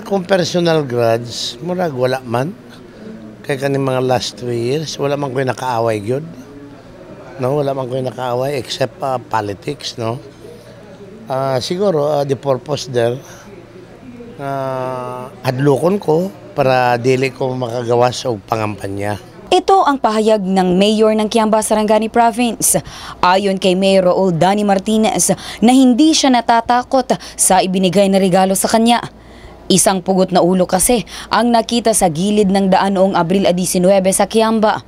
Kung personal grudge, murag wala man. Kaya kaning mga last 2 years, wala man ko'y nakaaway gyud. No, wala man ko'y nakaaway except politics, no. Siguro the purpose there, adlokon ko para dili ko makagawas og pangampanya. Ito ang pahayag ng Mayor ng Kiamba, Sarangani Province. Ayon kay Mayor Raul Danny Martinez na hindi siya natatakot sa ibinigay na regalo sa kanya. Isang pugot na ulo kasi ang nakita sa gilid ng daan noong Abril 19 sa Kiamba.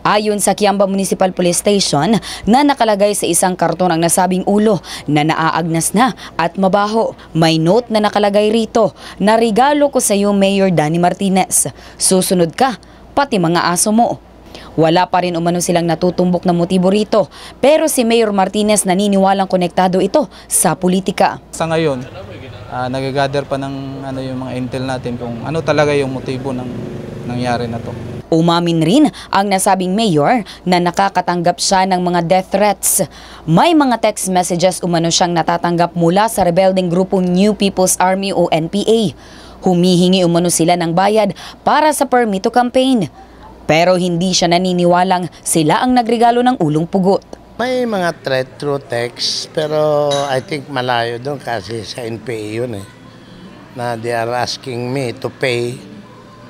Ayon sa Kiamba Municipal Police Station na nakalagay sa isang karton ang nasabing ulo na naaagnas na at mabaho. May note na nakalagay rito na regalo ko sa iyo, Mayor Danny Martinez. Susunod ka, pati mga aso mo. Wala pa rin umano silang natutumbok na motibo rito, pero si Mayor Martinez naniniwalang konektado ito sa politika. Sa ngayon, nagagather pa ng yung mga intel natin kung ano talaga yung motibo ng nangyari na to. Umamin rin ang nasabing mayor na nakakatanggap siya ng mga death threats. May mga text messages umano siyang natatanggap mula sa rebelding grupong New People's Army o NPA. Humihingi umano sila ng bayad para sa permit to campaign. Pero hindi siya naniniwalang sila ang nagregalo ng ulong pugot. May mga threat through text, pero I think malayo doon kasi sa NPA yun na they are asking me to pay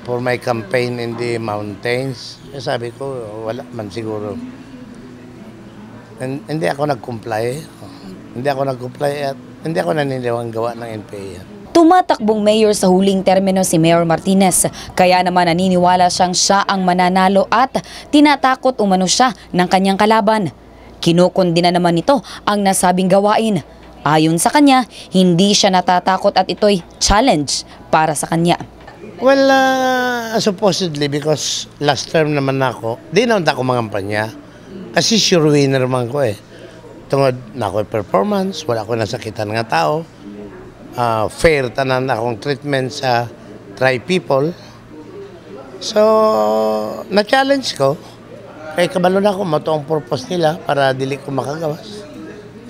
for my campaign in the mountains. Sabi ko, wala man siguro. Hindi ako nag-comply. Hindi ako naniniwang gawa ng NPA. Tumatakbong mayor sa huling termino si Mayor Martinez, kaya naman naniniwala siya ang mananalo at tinatakot umano siya ng kanyang kalaban. Kinukundina naman nito ang nasabing gawain. Ayon sa kanya, hindi siya natatakot at ito'y challenge para sa kanya. Well, supposedly because last term naman ako, di naman ako mangampanya. Kasi sure winner man ko Tungod na ako'y performance, wala ko nasakitan nga tao. Fair tanan akong treatment sa tri-people. So, na-challenge ko. Kaya kabalo na ako, mato ang purpose nila para dili ko makagawas.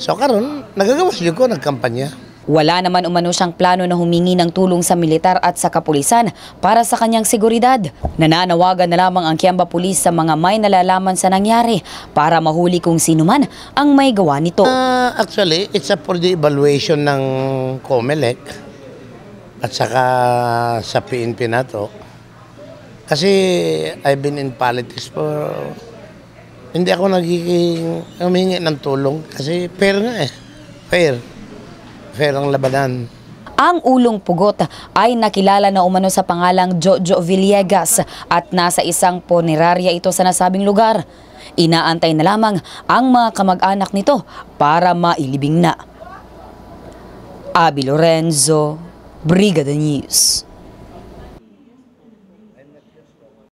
So karon nagagawas yun ko, nagkampanya. Wala naman umano siyang plano na humingi ng tulong sa militar at sa kapulisan para sa kanyang seguridad. Nananawagan na lamang ang Kiamba Police sa mga may nalalaman sa nangyari para mahuli kung sino man ang may gawa nito. Actually, it's up for the evaluation ng COMELEC at saka sa PNP na to. Kasi I've been in politics for... Hindi ako humingi ng tulong kasi fair nga Fair ang labanan. Ang ulong pugot ay nakilala na umano sa pangalang Jojo Villegas at nasa isang punerarya ito sa nasabing lugar. Inaantay na lamang ang mga kamag-anak nito para mailibing na. Abby Lorenzo, Brigada News.